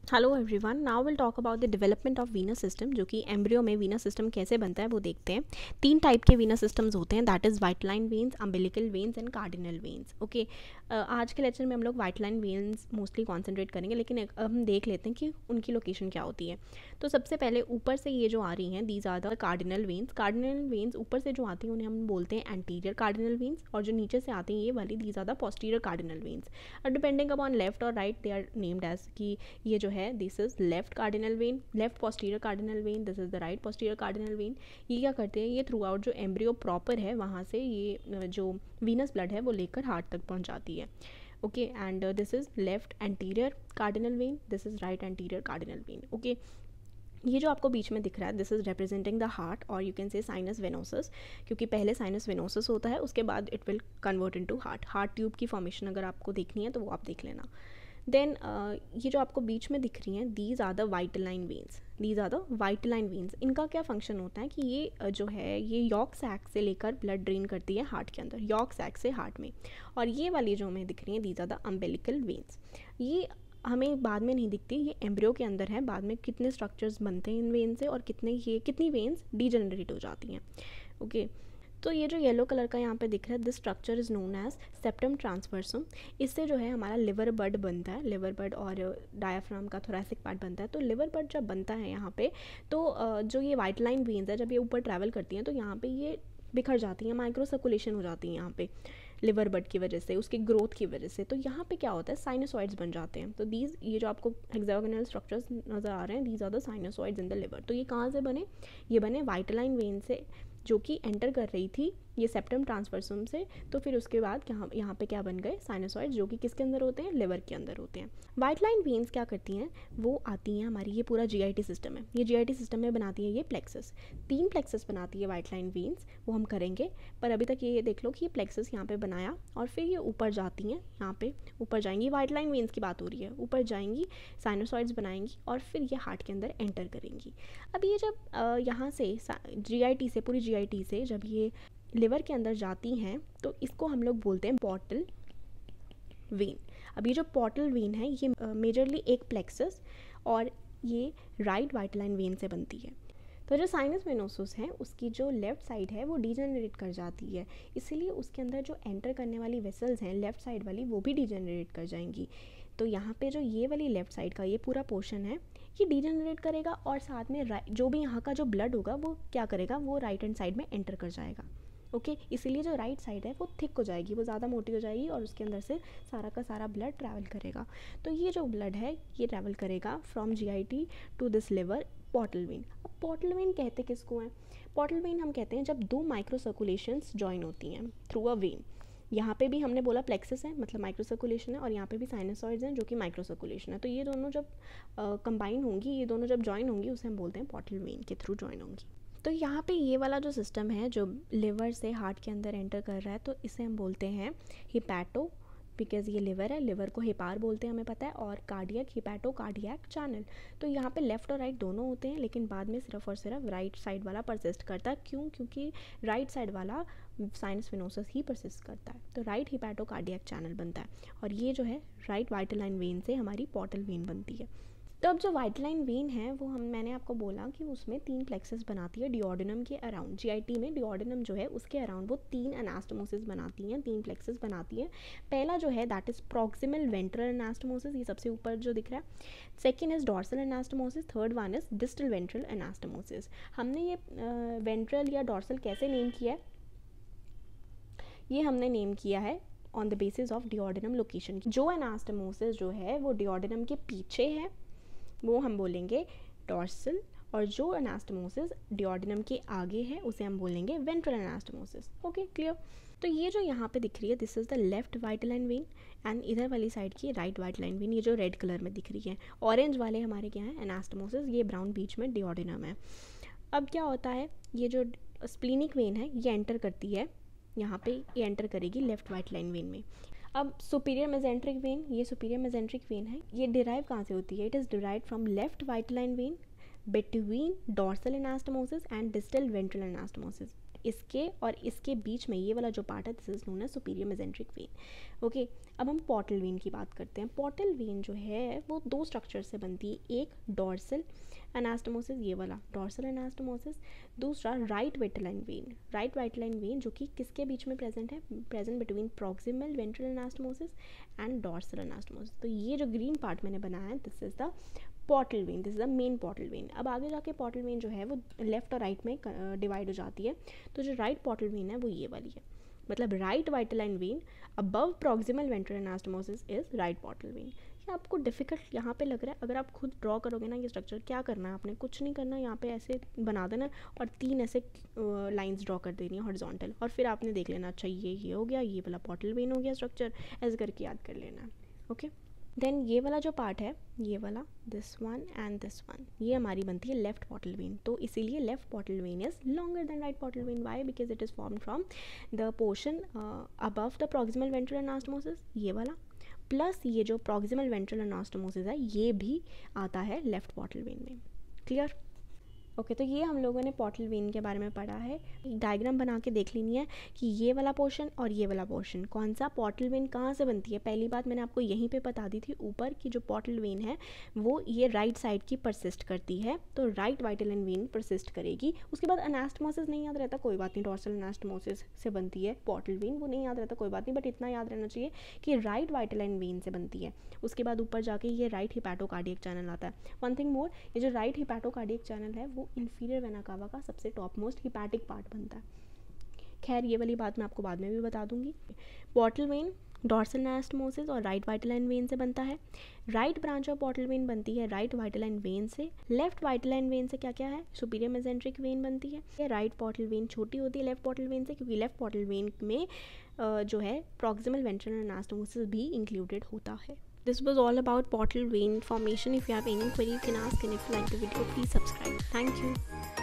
Hello everyone, now will talk about the development of venous system. जो कि embryo में venous system कैसे बनता है वो देखते हैं। 3 टाइप के वीनस सिस्टम्स होते हैं, that is white line veins, umbilical veins and cardinal veins. Okay, आज के लेक्चर में हम लोग white line veins mostly concentrate करेंगे, लेकिन हम देख लेते हैं कि उनकी लोकेशन क्या होती है। तो सबसे पहले ऊपर से ये जो आ रही हैं, these are the cardinal veins. Cardinal veins ऊपर से जो आती हैं उन्हें हम बोलते हैं एंटीरियर कार्डिनल वेन्स, और जो नीचे से आती हैं ये वाली, these are the posterior cardinal veins. Depending upon left और right they are named as कि ये जो है this is left cardinal vein, left posterior cardinal vein, this is the right posterior cardinal vein. ये क्या करते हैं, ये थ्रू आउट जो एम्ब्रियो प्रॉपर है वहाँ से ये जो वीनस ब्लड है वो लेकर हार्ट तक पहुँचाती है। Okay, and this is left anterior cardinal vein, this is right anterior cardinal vein. Okay, ये जो आपको बीच में दिख रहा है this is representing the heart, और you can say sinus venosus, क्योंकि पहले साइनस वेनोसस होता है, उसके बाद it will convert into heart tube की फॉर्मेशन अगर आपको देखनी है तो वो आप देख लेना। देन ये जो आपको बीच में दिख रही हैं, these are the white line veins, these are the white line veins. इनका क्या फंक्शन होता है कि ये जो है ये यॉर्क सैक से लेकर ब्लड ड्रेन करती है हार्ट के अंदर, यॉर्क सैक से हार्ट में। और ये वाली जो हमें दिख रही हैं, these are the umbilical veins. ये हमें बाद में नहीं दिखती, ये एम्ब्रियो के अंदर है। बाद में कितने स्ट्रक्चर्स बनते हैं इन वेन से, और कितनी वेन्स डीजनरेट हो जाती हैं। ओके, तो ये जो येलो कलर का यहाँ पे दिख रहा है, this structure is known as septum transversum. इससे जो है हमारा लिवर बड बनता है, लिवर बड और डायाफ्राम का थोरैसिक पार्ट बनता है। तो लिवर बड जब बनता है यहाँ पे, तो जो ये वाइट लाइन वेन्स है जब ये ऊपर ट्रैवल करती हैं तो यहाँ पे ये बिखर जाती हैं, माइक्रो सर्कुलेशन हो जाती है यहाँ पे लिवर बड की वजह से, उसकी ग्रोथ की वजह से। तो यहाँ पे क्या होता है, साइनोसॉइड्स बन जाते हैं। तो दीज, ये जो आपको हेक्सागोनल स्ट्रक्चर्स नज़र आ रहे हैं, these are the sinusoids in the liver. तो ये कहाँ से बने, ये बने वाइट लाइन वेन से, जो कि एंटर कर रही थी ये सेप्टम ट्रांसवर्सम से। तो फिर उसके बाद यहाँ पे क्या बन गए, साइनोसॉइड्स, जो कि किसके अंदर होते हैं, लिवर के अंदर होते हैं। वाइट लाइन वेन्स क्या करती हैं, वो आती हैं हमारी, ये पूरा जीआईटी सिस्टम है, ये जीआईटी सिस्टम में बनाती है ये प्लेक्सस, 3 प्लेक्सस बनाती है वाइट लाइन वेन्स, वो हम करेंगे। पर अभी तक ये देख लो कि ये प्लेक्सस यहाँ पे बनाया, और फिर ये ऊपर जाती हैं, यहाँ पे ऊपर जाएंगी, वाइट लाइन वेन्स की बात हो रही है, ऊपर जाएंगी, साइनोसॉइड्स बनाएंगी, और फिर ये हार्ट के अंदर एंटर करेंगी। अब ये जब यहाँ से जीआईटी से, पूरी जीआईटी से जब ये लिवर के अंदर जाती हैं, तो इसको हम लोग बोलते हैं पोर्टल वेन। अब ये जो पोर्टल वेन है ये मेजरली एक प्लेक्सस और ये राइट वाइट लाइन वेन से बनती है। तो जो साइनस वेनोसस है उसकी जो लेफ़्ट साइड है वो डीजनरेट कर जाती है, इसीलिए उसके अंदर जो एंटर करने वाली वेसल्स हैं लेफ़्ट साइड वाली, वो भी डीजनरेट कर जाएंगी। तो यहाँ पे जो ये वाली लेफ़्ट साइड का ये पूरा पोर्शन है ये डीजनरेट करेगा, और साथ में जो भी यहाँ का जो ब्लड होगा वो क्या करेगा, वो राइट हैंड साइड में एंटर कर जाएगा। ओके, इसीलिए जो राइट साइड है वो थिक हो जाएगी, वो ज़्यादा मोटी हो जाएगी, और उसके अंदर से सारा का सारा ब्लड ट्रैवल करेगा। तो ये जो ब्लड है ये ट्रैवल करेगा from GIT to this liver, portal vein. अब पोर्टल वेन कहते किसको हैं, पोर्टल वेन हम कहते हैं जब 2 माइक्रो सर्कुलेशंस ज्वाइन होती हैं थ्रू अ वेन। यहाँ पे भी हमने बोला प्लेक्सस है मतलब माइक्रो सर्कुलेशन है, और यहाँ पे भी साइनोसॉइड्स हैं जो कि माइक्रो सर्कुलेशन है। तो ये दोनों जब कंबाइन होंगी, ये दोनों जब ज्वाइन होंगी, उसे हम बोलते हैं पोर्टल वेन के थ्रू ज्वाइन होंगी। तो यहाँ पे ये वाला जो सिस्टम है जो लिवर से हार्ट के अंदर एंटर कर रहा है, तो इसे हम बोलते हैं हिपैटो, बिकॉज ये लिवर है, लिवर को हिपार बोलते हैं हमें पता है, और कार्डियक, हिपैटो कार्डियक चैनल। तो यहाँ पे लेफ्ट और राइट दोनों होते हैं, लेकिन बाद में सिर्फ और सिर्फ राइट साइड वाला परसिस्ट करता है। क्यों, क्योंकि राइट साइड वाला साइनस वेनोसस ही परसिस्ट करता है। तो राइट हिपैटो कार्डियक चैनल बनता है, और ये जो है राइट वाइटल लाइन वेन से हमारी पोर्टल वेन बनती है। तो अब जो वाइट लाइन वेन है वो मैंने आपको बोला कि उसमें 3 प्लेक्सस बनाती है डिओडिनम के अराउंड। जीआईटी में डिओडिनम जो है उसके अराउंड वो 3 एनास्टोमोसिस बनाती हैं, 3 प्लेक्सस बनाती हैं। पहला जो है that is proximal ventral anastomosis, ये सबसे ऊपर जो दिख रहा है। Second is dorsal anastomosis, third one is distal ventral anastomosis. हमने ये वेंट्रल या डॉर्सल कैसे नेम किया है, ये हमने नेम किया है on the basis of duodenum location. जो एनास्टोमोसिस जो है वो डिओडिनम के पीछे है वो हम बोलेंगे डॉर्सल, और जो एनास्टोमोसिस डिओडिनम के आगे है उसे हम बोलेंगे वेंट्रल एनास्टोमोसिस। Okay, clear. तो ये जो यहाँ पे दिख रही है this is the left white line when, and इधर वाली साइड की राइट वाइट लाइन वेन, ये जो रेड कलर में दिख रही है। ऑरेंज वाले हमारे क्या है एनास्टोमोसिस, ये ब्राउन बीच में डिओडिनम है। अब क्या होता है, ये जो स्प्लीनिक वेन है ये एंटर करती है यहाँ पे, ये एंटर करेगी लेफ्ट वाइट लाइन वेन में। अब सुपीरियर मेजेंट्रिक वेन, ये सुपीरियर मेजेंट्रिक वेन है, ये डिराइव कहाँ से होती है, it is derive from left white line when between dorsal anastomosis and distal ventral anastomosis. इसके और इसके बीच में ये वाला जो पार्ट है this is known as superior mesenteric vein. Okay, अब हम पोर्टल वेन की बात करते हैं। पोर्टल वेन जो है वो दो स्ट्रक्चर से बनती है, एक डॉर्सल एनास्टोमोसिस, ये वाला डॉर्सल एनास्टोमोसिस, दूसरा right vitelline when. Right vitelline when जो कि किसके बीच में प्रेजेंट है, present between proximal ventral anastomosis and dorsal anastomosis. तो ये जो ग्रीन पार्ट मैंने बनाया है this is the portal vein, this is the main portal vein. अब आगे जाके पोर्टल वेन जो है वो लेफ्ट और राइट में डिवाइड हो जाती है। तो जो राइट पोर्टल वेन है वो ये वाली है, मतलब right vitelline when above proximal ventral anastomosis is right portal when. ये आपको डिफिकल्ट यहाँ पे लग रहा है, अगर आप खुद ड्रॉ करोगे ना ये स्ट्रक्चर, क्या करना है आपने, कुछ नहीं करना, यहाँ पे ऐसे बना देना और 3 ऐसे लाइंस ड्रॉ कर देनी है हॉरिजॉन्टल, और फिर आपने देख लेना अच्छा ये हो गया, ये वाला पोर्टल वेन हो गया स्ट्रक्चर, ऐसे करके याद कर लेना है। ओके, देन ये वाला जो पार्ट है, ये वाला this one and this one, ये हमारी बनती है लेफ्ट पोर्टल वेन। तो इसीलिए left portal vein is longer than right portal vein. Why? Because it is form from the portion above the proximal ventral anastomosis, ये वाला, प्लस ये जो प्रॉक्सिमल वेंट्रल एनास्टोमोसिस है ये भी आता है लेफ्ट पोर्टल वेन में। क्लियर? ओके, तो ये हम लोगों ने पोर्टल वेन के बारे में पढ़ा है। एक डायग्राम बना के देख लेनी है कि ये वाला पोर्शन और ये वाला पोर्शन कौन सा, पोर्टल वेन कहाँ से बनती है। पहली बात मैंने आपको यहीं पे बता दी थी ऊपर की जो पोर्टल वेन है वो ये राइट साइड की परसिस्ट करती है, तो राइट विटेलाइन वेन परसिस्ट करेगी। उसके बाद एनास्टोमोसिस नहीं याद रहता कोई बात नहीं, डॉर्सल एनास्टोमोसिस से बनती है पोर्टल वेन, वो नहीं याद रहता कोई बात नहीं, बट इतना याद रहना चाहिए कि राइट विटेलाइन वेन से बनती है। उसके बाद ऊपर जाके ये राइट हिपैटोकार्डियक चैनल आता है। वन थिंग मोर, ये जो राइट हिपैटोकार्डियक चैनल है वो इंफीरियर वेना कावा का सबसे टॉप मोस्ट हिपैटिक पार्ट बनता है। खैर ये वाली बात मैं आपको बाद में भी बता दूंगी। पोर्टल वेन डॉर्सल एनास्टोमोसिस और राइट विटेलाइन वेन से बनता है। Right branch of portal vein बनती है राइट विटेलाइन वेन से। लेफ्ट विटेलाइन वेन से क्या क्या है, सुपीरियर मेसेंट्रिक वेन बनती है। राइट पोर्टल वेन छोटी होती है लेफ्ट पोर्टल वेन से, क्योंकि लेफ्ट पोर्टल वेन में जो है प्रॉक्सिमल वेंट्रल एनास्टोमोसिस भी इंक्लूडेड होता है। This was all about portal vein formation. If you have any query, you can ask, and if you like the video, please subscribe. Thank you.